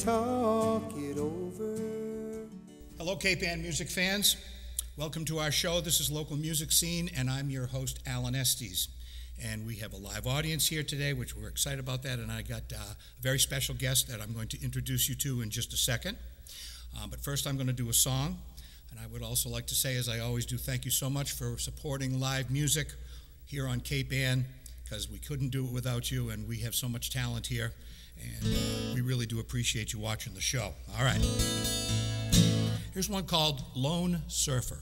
talk it over. Hello, Cape Ann music fans. Welcome to our show. This is Local Music Scene, and I'm your host, Allen Estes. And we have a live audience here today, which we're excited about that, and I got a very special guest that I'm going to introduce you to in just a second. But first, I'm going to do a song, and I would also like to say, as I always do, thank you so much for supporting live music here on Cape Ann, because we couldn't do it without you, and we have so much talent here, and we really do appreciate you watching the show. All right. Here's one called Lone Surfer.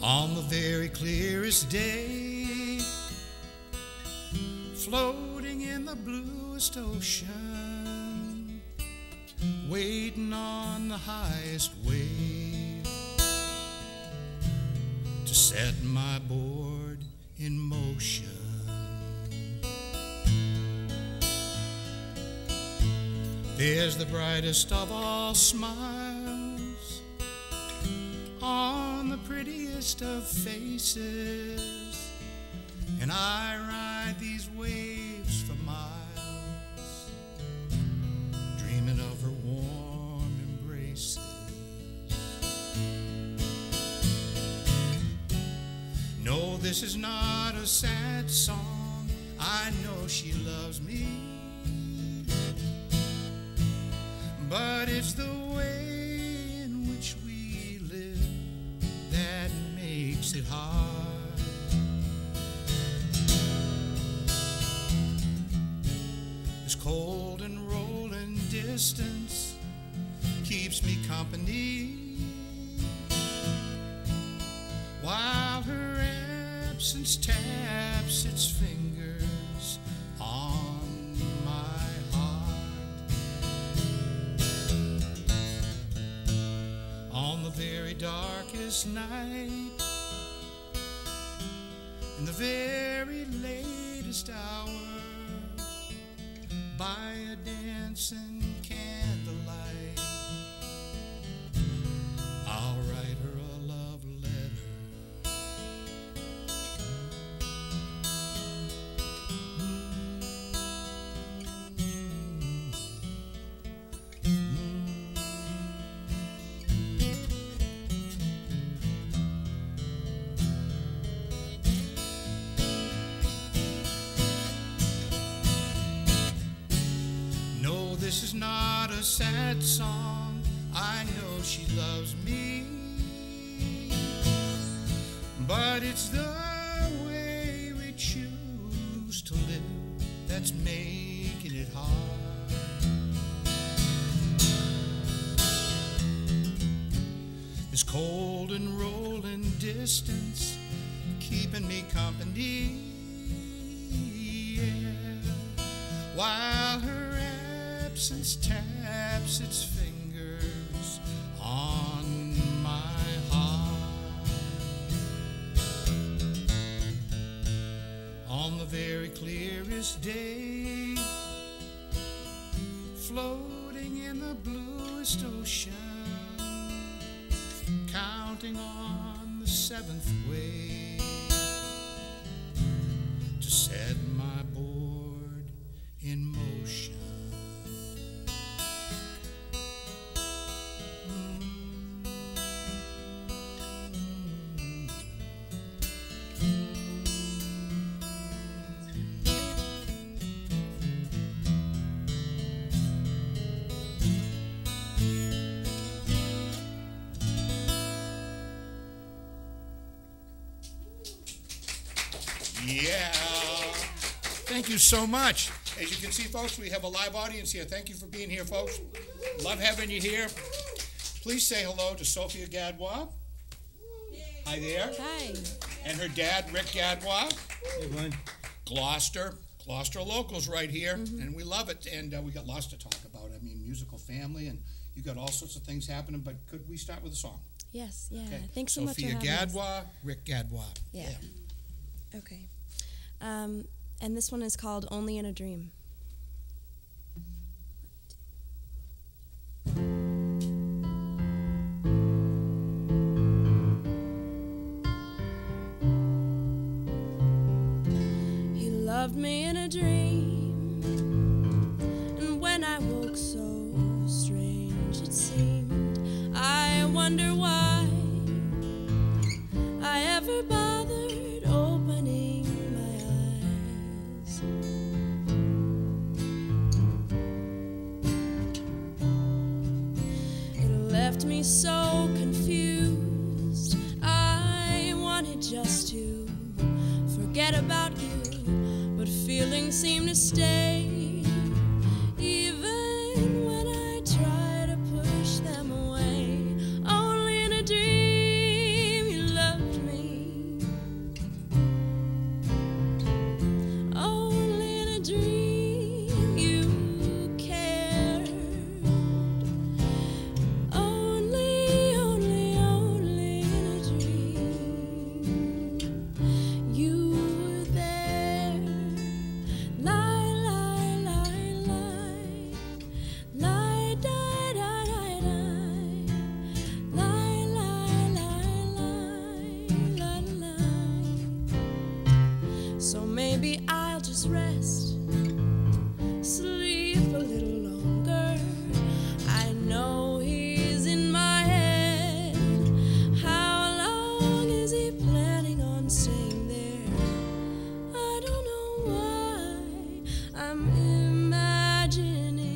On the very clearest day, floating in the bluest ocean, waiting on the highest wave to set my board in motion. There's the brightest of all smiles on the prettiest of faces, and I ride these waves for miles, dreaming of her warm embraces. No, this is not a sad song, I know she loves me, but it's the way in which we live that makes it hard. This cold and rolling distance keeps me company, while her absence taps its fingers on my heart. On the very darkest night, in the very latest hour, by a dancing candlelight, I'll write her a love letter. No, this is not a sad song, I know she loves me, but it's the way we choose to live that's making it hard. This cold and rolling distance keeping me company, yeah, while her absence taps its fingers on my heart. On the very clearest day, floating in the bluest ocean, counting on the seventh wave to set my board in motion. Yeah. Thank you so much. As you can see, folks, we have a live audience here. Thank you for being here, folks. Love having you here. Please say hello to Sofia Gadbois. Hi there. Hi. And her dad, Rick Gadbois. Hey, Glenn. Gloucester locals right here, and we love it. And we got lots to talk about. I mean, musical family, and you got all sorts of things happening. But could we start with a song? Yes, yeah. Okay. Thanks so much for Sofia having us. Gadbois, Rick Gadbois. Yeah. Okay. And this one is called Only in a Dream. He loved me in a dream, and when I woke so strange it seemed, I wonder why I ever bothered opening my eyes. It left me so confused. I wanted just to forget about you, but feelings seem to stay, even when I try to push them away. Only in a dream you loved me. Only in a dream you cared. Only in a dream you were there. Lie, lie, lie, lie. Lie, die, die, die, die. Lie, lie, lie, lie, lie, lie. So maybe I'll just rest, sleep a little longer. I know he's in my head. How long is he planning on staying there? I don't know why I'm imagining.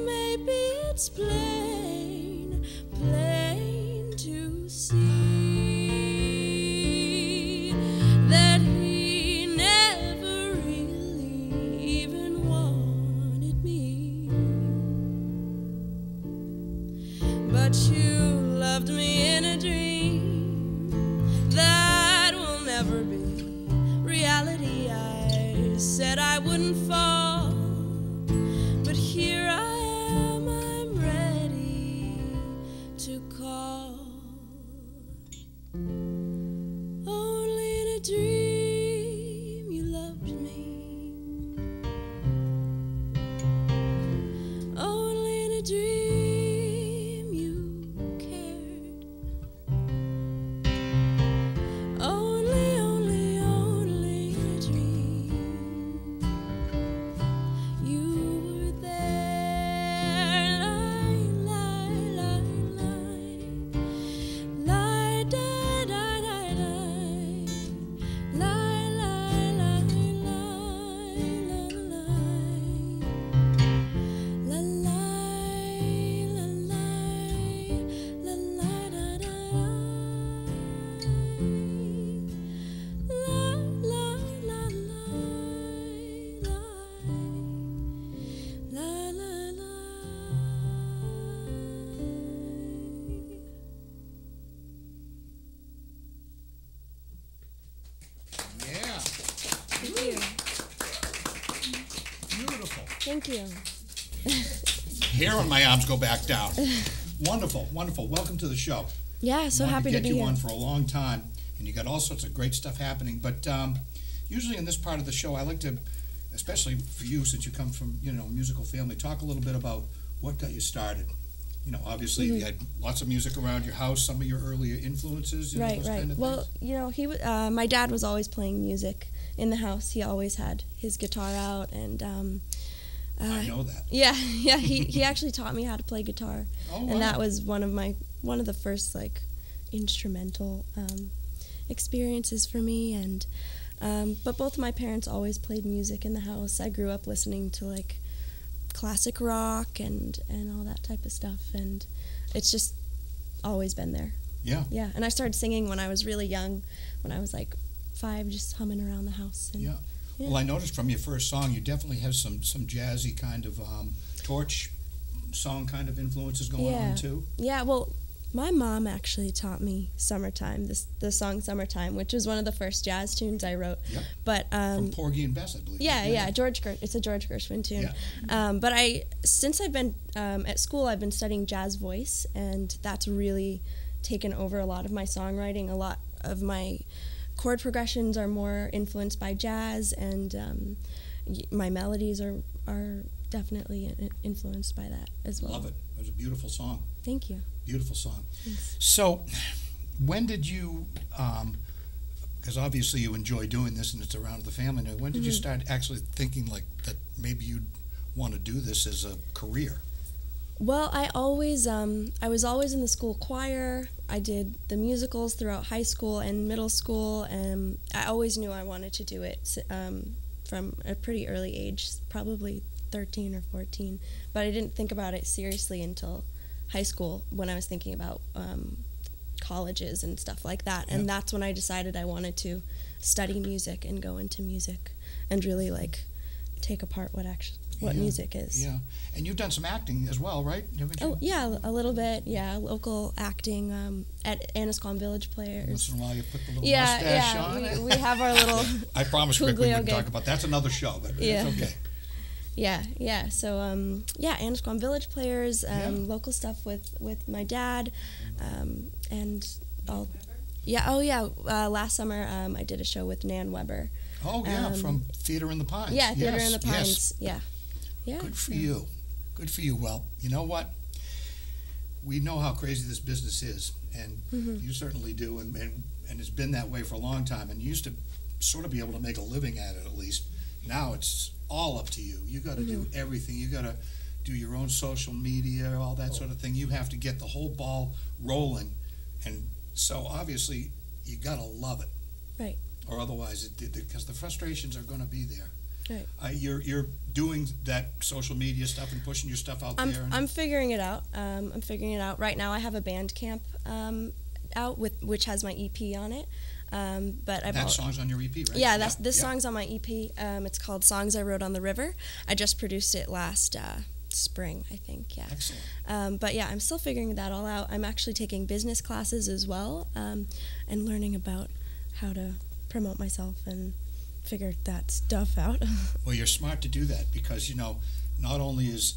Maybe it's plain, plain to see that he never really even wanted me. But you loved me in a dream that will never be reality. I said I wouldn't fall, but here I am, I'm ready to call. Only in a dream you loved me. Only in a dream you cared. Only in a dream you were there. Lie, lie, lie, lie. Lie, die, die, die, die. Lie, lie, lie, lie, lie, lie. La, lie, la, lie, la, lie, da, da, la, la, la, lie, la, la, la. Yeah, Thank you. beautiful. Thank you. Hair on my arms go back down. Wonderful, wonderful. Welcome to the show. Yeah, so Wanted happy to to get be you here. on for a long time, and you got all sorts of great stuff happening. But usually in this part of the show, I like to, especially for you, since you come from a musical family, talk a little bit about what got you started. Obviously you had lots of music around your house. Some of your earlier influences, Right, those right. kind of Well, things. my dad was always playing music in the house. He always had his guitar out, and I know that. yeah, yeah. He actually taught me how to play guitar, Oh, wow. and that was one of the first instrumental experiences for me. And but both of my parents always played music in the house. I grew up listening to classic rock and all that type of stuff, and it's just always been there. Yeah. Yeah, and I started singing when I was really young, when I was 5, just humming around the house. And, Yeah. Well, I noticed from your first song, you definitely have some jazzy kind of torch song kind of influences going on too. Yeah, well, My mom actually taught me "Summertime," the song "Summertime," which was one of the first jazz tunes I wrote. Yep. But From Porgy and Bess, I believe. yeah, it's a George Gershwin tune. Yeah. But since I've been at school, I've been studying jazz voice, and that's really taken over a lot of my songwriting. A lot of my chord progressions are more influenced by jazz, and my melodies are definitely influenced by that as well. Love it. It was a beautiful song. Thank you. Beautiful song. Thanks. So, when did you, because obviously you enjoy doing this and it's around the family now, when did you start actually thinking like that maybe you'd want to do this as a career? Well, I was always in the school choir. I did the musicals throughout high school and middle school, and I always knew I wanted to do it from a pretty early age, probably 13 or 14. But I didn't think about it seriously until high school, when I was thinking about colleges and stuff like that. Yeah. And that's when I decided I wanted to study music and go into music and really like take apart what music is. Yeah, and you've done some acting as well, right? Haven't you? Oh, yeah, a little bit, yeah. Local acting at Annisquam Village Players. Once in a while you put the little mustache on. We have our little I promised Rick we Puglio wouldn't gig. talk about that's another show, but Yeah. it's okay. Yeah. So, Annisquam Village Players, local stuff with my dad, and all. Yeah. Oh, yeah. Last summer, I did a show with Nan Weber. Oh, yeah, from Theater in the Pines. Yeah, Theater Yes, in the Pines. yes. Yeah. Good for you. Good for you. Well, you know what? We know how crazy this business is, and you certainly do, and it's been that way for a long time, and you used to sort of be able to make a living at it at least. Now it's all up to you. You got to do everything. You got to do your own social media, all that sort of thing. You have to get the whole ball rolling, and so obviously you got to love it. Right. Or otherwise, because the frustrations are going to be there. Right. You're doing that social media stuff and pushing your stuff out there. I'm figuring it out. I'm figuring it out. Right now, I have a Bandcamp out which has my EP on it. But that song's on your EP, right? Yeah, this song's on my EP. It's called "Songs I Wrote on the River." I just produced it last spring, I think. Yeah. Excellent. But yeah, I'm still figuring that all out. I'm actually taking business classes as well, and learning about how to promote myself and figure that stuff out. Well, you're smart to do that because, not only is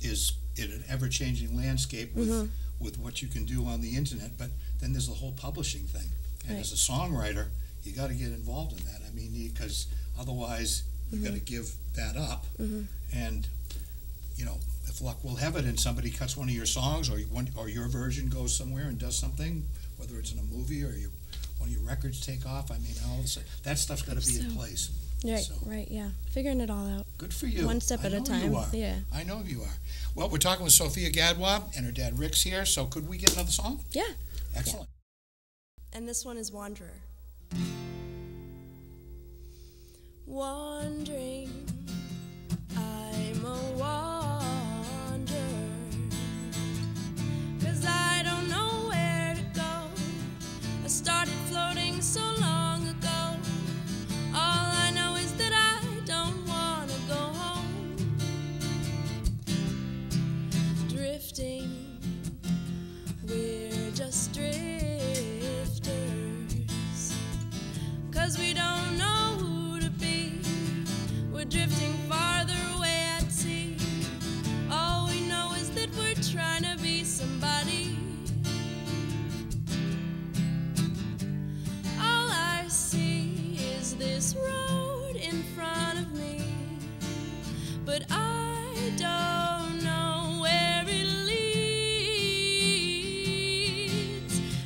it an ever-changing landscape with what you can do on the internet, but then there's the whole publishing thing. And as a songwriter, you got to get involved in that. I mean, because otherwise you got to give that up. And, if luck will have it and somebody cuts one of your songs or your version goes somewhere and does something, whether it's in a movie or one of your records take off, I mean, that stuff's got to be in place. Right, yeah. Figuring it all out. Good for you. One step at a time. You are. Yeah. I know you are. Well, we're talking with Sofia Gadbois and her dad Rick's here, so could we get another song? Yeah. Excellent. Yeah. And this one is Wanderer. Wandering, I'm a wanderer, 'cause I don't know where to go. I started floating so long ago. All I know is that I don't want to go home. Drifting, we're just drifters, 'cause we don't know who to be. We're drifting farther away at sea. All we know is that we're trying to be somebody. All I see is this road in front of me, but I don't know where it leads.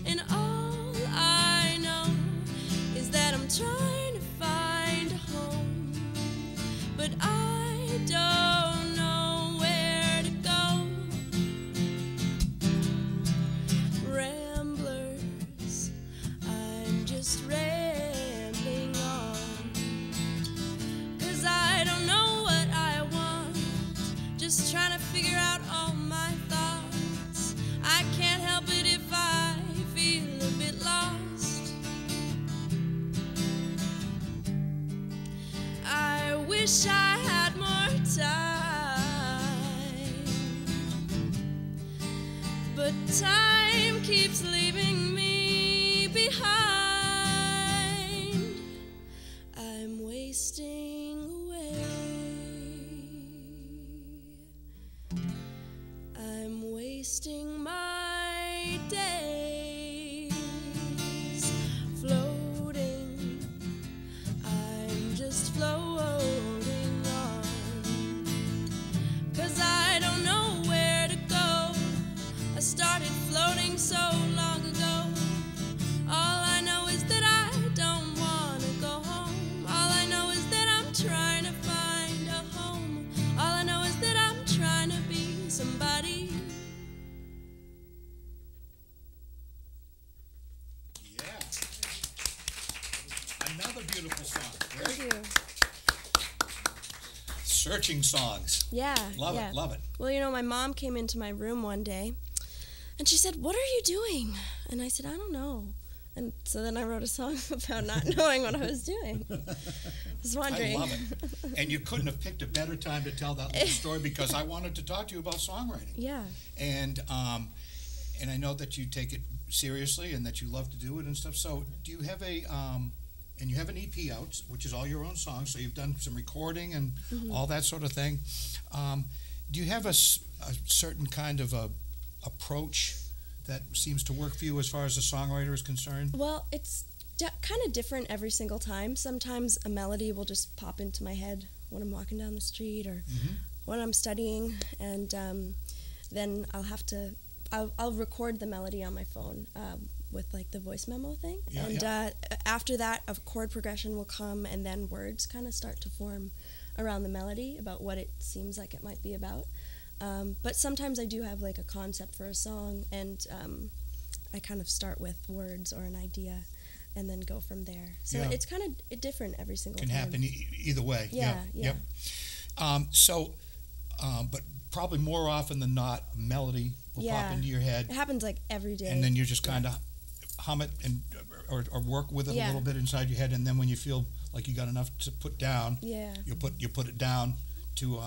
And all I know is that I'm trying to find a home, but I don't know where to go. Ramblers, I'm just rambling on, 'cause I don't know what I want, just trying to figure out all my thoughts. I can't help it if I feel a bit lost. I wish I had more time, but time keeps leaving me behind. I'm wasting away. I'm wasting my days floating. I'm just floating on. 'Cause I don't know where to go. I started floating so long ago. All I know is that I don't want to go home. All I know is that I'm trying to find a home. All I know is that I'm trying to be somebody. Yeah. Another beautiful song, Thank right? you. Searching songs. Yeah. Love yeah. it, love it. Well, you know, my mom came into my room one day and she said, "What are you doing?" And I said, "I don't know." And so then I wrote a song about not knowing what I was doing. I was wondering. I love it. And you couldn't have picked a better time to tell that little story because I wanted to talk to you about songwriting. Yeah. And I know that you take it seriously and that you love to do it and stuff. So do you have and you have an EP out, which is all your own songs, so you've done some recording and all that sort of thing. Do you have a certain kind of a approach that seems to work for you as far as a songwriter is concerned? Well, it's kind of different every single time. Sometimes a melody will just pop into my head when I'm walking down the street or when I'm studying, and then I'll record the melody on my phone with like the voice memo thing, after that a chord progression will come, and then words kind of start to form around the melody about what it seems like it might be about. But sometimes I do have like a concept for a song, and I kind of start with words or an idea and then go from there. So it's kind of different every single time. Can happen either way. Yeah. Yep. But probably more often than not, a melody will pop into your head. It happens like every day. And then you just kind of hum it and or work with it a little bit inside your head, and then when you feel like you got enough to put down, you put it down to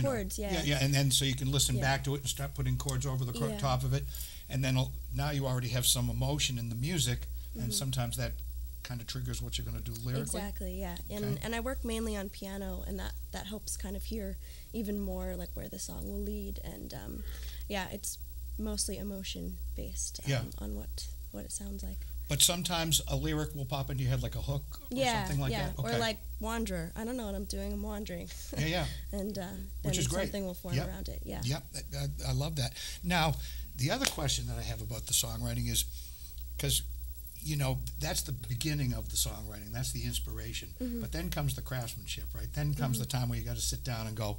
chords, and then so you can listen back to it and start putting chords over the top of it, and then now you already have some emotion in the music, and sometimes that kind of triggers what you're going to do lyrically. Exactly, yeah. And I work mainly on piano, and that helps kind of hear even more like where the song will lead, and it's mostly emotion based on what it sounds like. But sometimes a lyric will pop into your head like a hook or something like that. Okay. Or like Wanderer. I don't know what I'm doing. I'm wandering. And then which is great. Something will form around it. Yeah. Yep. I love that. Now, the other question that I have about the songwriting is, because, that's the beginning of the songwriting. That's the inspiration. But then comes the craftsmanship, right? Then comes the time where you got to sit down and go,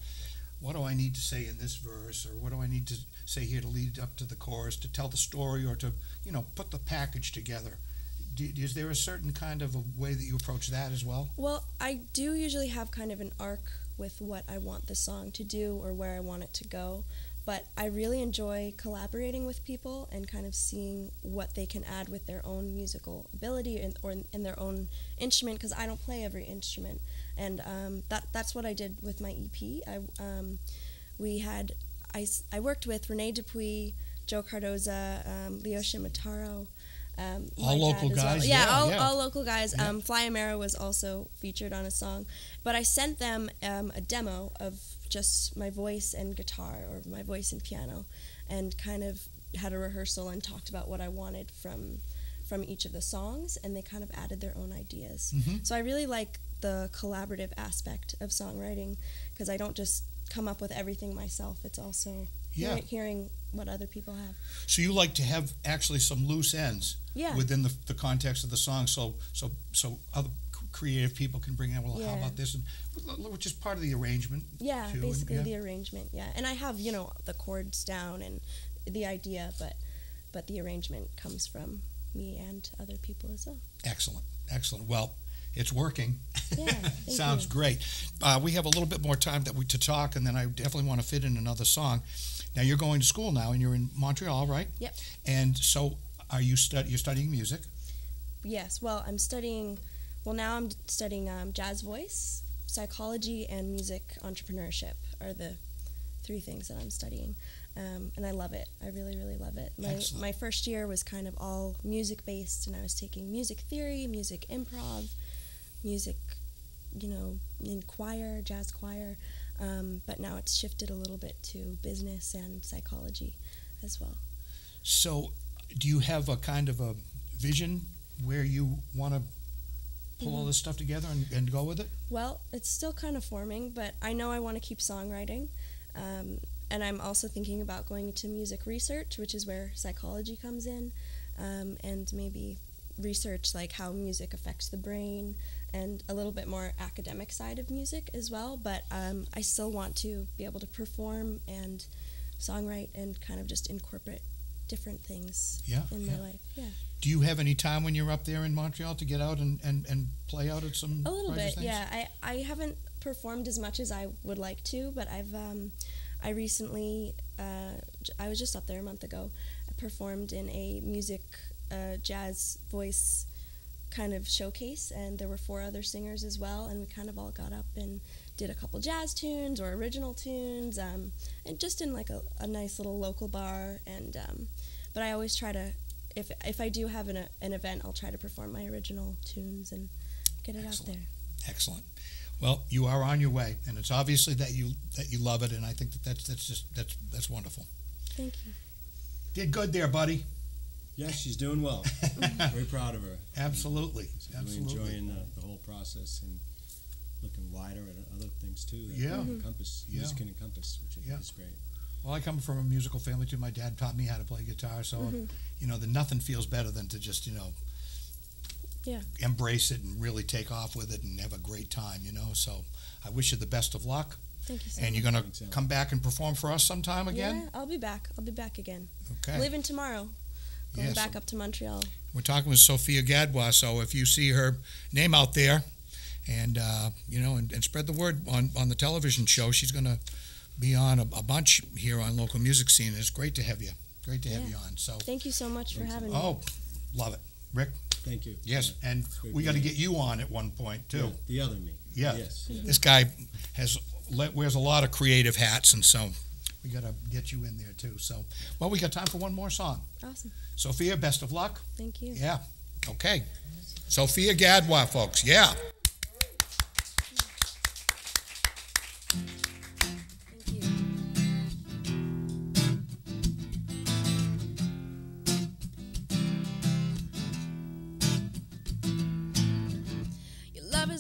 what do I need to say in this verse, or what do I need to say here to lead up to the chorus, to tell the story, or to, put the package together? Is there a certain kind of a way that you approach that as well? Well, I do usually have kind of an arc with what I want the song to do or where I want it to go, but I really enjoy collaborating with people and kind of seeing what they can add with their own musical ability or in their own instrument, because I don't play every instrument. And that's what I did with my EP. I worked with Renee Dupuis, Joe Cardoza, Leo Shimataro. All local guys? Well. All local guys. Fly Amera was also featured on a song. But I sent them a demo of just my voice and guitar, or my voice and piano, and kind of had a rehearsal and talked about what I wanted from each of the songs, and they kind of added their own ideas. So I really like the collaborative aspect of songwriting, because I don't just come up with everything myself. It's also hearing what other people have. So you like to have actually some loose ends within the context of the song, so other creative people can bring in, well, how about this, and which is part of the arrangement. Too, basically the arrangement. And I have the chords down and the idea, but the arrangement comes from me and other people as well. Excellent. Well, it's working. Sounds great. We have a little bit more time to talk, and then I definitely want to fit in another song. Now, you're going to school now, and you're in Montreal, right? Yep. And so, you're studying music? Yes. Well, now I'm studying jazz voice, psychology, and music entrepreneurship are the three things that I'm studying. and I love it. I really, really love it. My first year was kind of all music-based, and I was taking music theory, music improv, music, in choir, jazz choir, but now it's shifted a little bit to business and psychology as well. So do you have a kind of a vision where you want to pull all this stuff together and go with it? Well, it's still kind of forming, but I know I want to keep songwriting. And I'm also thinking about going into music research, which is where psychology comes in, and maybe research like how music affects the brain and a little bit more academic side of music as well. But I still want to be able to perform and songwrite and kind of just incorporate different things in my life. Yeah. Do you have any time when you're up there in Montreal to get out and play out at some a little bit? things? Yeah. I haven't performed as much as I would like to, but I recently I was just up there a month ago. I performed in a music jazz voice kind of showcase, and there were 4 other singers as well, and we kind of all got up and did a couple jazz tunes or original tunes, and just in like a nice little local bar. And but I always try to, if I do have an event, I'll try to perform my original tunes and get it out there. Excellent. Well, you are on your way, and it's obviously that you love it, and I think that's wonderful. Thank you. Did good there, buddy. Yes, she's doing well. Very proud of her. Absolutely. She's really enjoying the whole process and looking wider at other things too. Music can encompass, which I think is great. Well, I come from a musical family too. My dad taught me how to play guitar, so nothing feels better than to just embrace it and really take off with it and have a great time. So I wish you the best of luck. Thank you so much. And you're going to come back and perform for us sometime again? Yeah, I'll be back. I'll be back again. Okay. I'm leaving tomorrow. Going back up to Montreal. We're talking with Sofia Gadbois, so if you see her name out there and spread the word on the television show, she's going to be on a bunch here on Local Music Scene. It's great to have you. Great to have you on. So thank you so much for having me. Oh, love it. Rick? Thank you. Yes, and we got to get you on at one point, too. Yeah, the other me. Yeah. Yes. This guy wears a lot of creative hats, and so we got to get you in there, too. So, well, we got time for one more song. Awesome. Sofia, best of luck. Thank you. Yeah. Okay. Sofia Gadbois, folks. Yeah.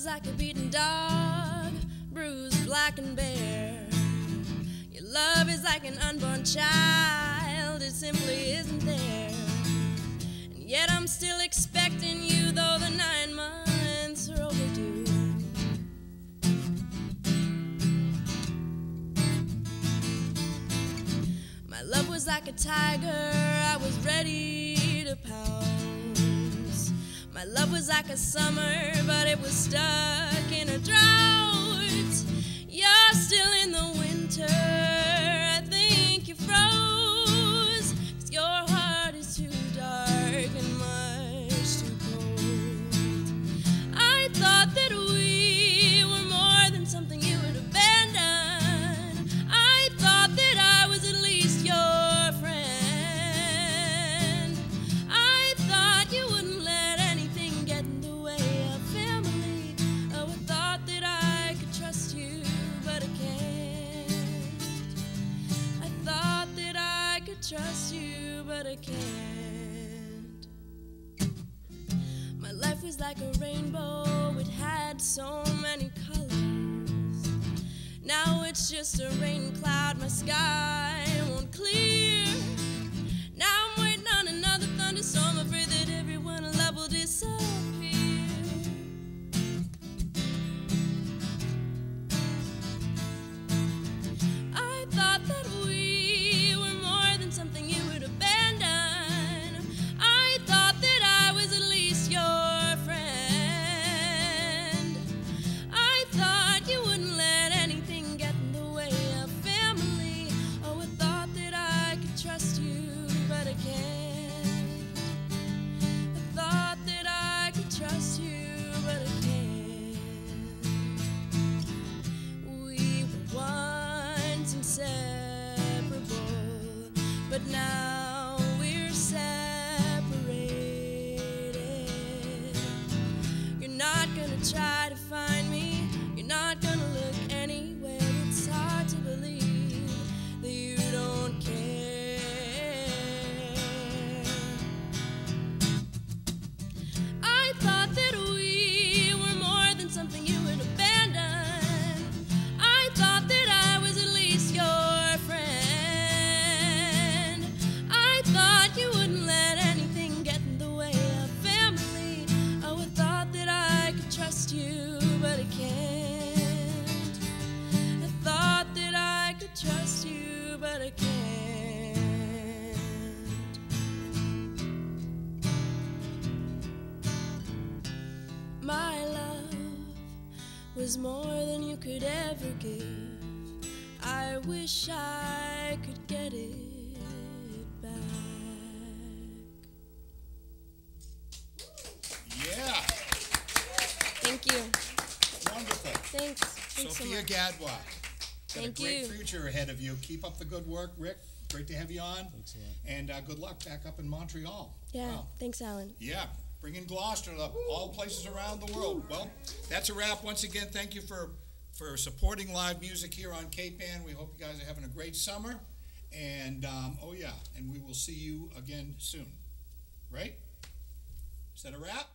Like a beaten dog, bruised, black and bare. Your love is like an unborn child, it simply isn't there. And yet I'm still expecting you, though the 9 months are overdue. My love was like a tiger, I was ready to pounce. My love was like a summer, but it was stuck in a drought. You're still in the winter, I think you froze, 'cause your heart is too dark and much too cold. I thought that we were more than something you would abandon. I thought that I was at least your friend. I thought you wouldn't let anything get in the way of family. Oh, I thought that I could trust you, but I can't. I thought that I could trust you, but I can't. My life was like a rainbow, it had so many colors. Now it's just a rain cloud, my sky won't clear. Now I'm waiting on another thunderstorm, afraid that everyone I love will disappear. I thought that we were more than something you would abandon. I thought that I was at least your friend. I thought you wouldn't let anything get in the way of family. Oh, I thought that I could trust you, I can't. I thought that I could trust you, but I can't. My love was more than you could ever give. I wish I could get it back. Yeah. Thank you. Wonderful. Thanks. Thanks so Sophia much. Gadbois. Got Thank a great you. future ahead of you. Keep up the good work, Rick. Great to have you on. Thanks a lot. And good luck back up in Montreal. Yeah, Wow. thanks, Alan. Yeah, bringing Gloucester to all places around the world. Well, that's a wrap. Once again, thank you for supporting live music here on Cape Ann. We hope you guys are having a great summer. And, oh yeah, and we will see you again soon. Right? Is that a wrap?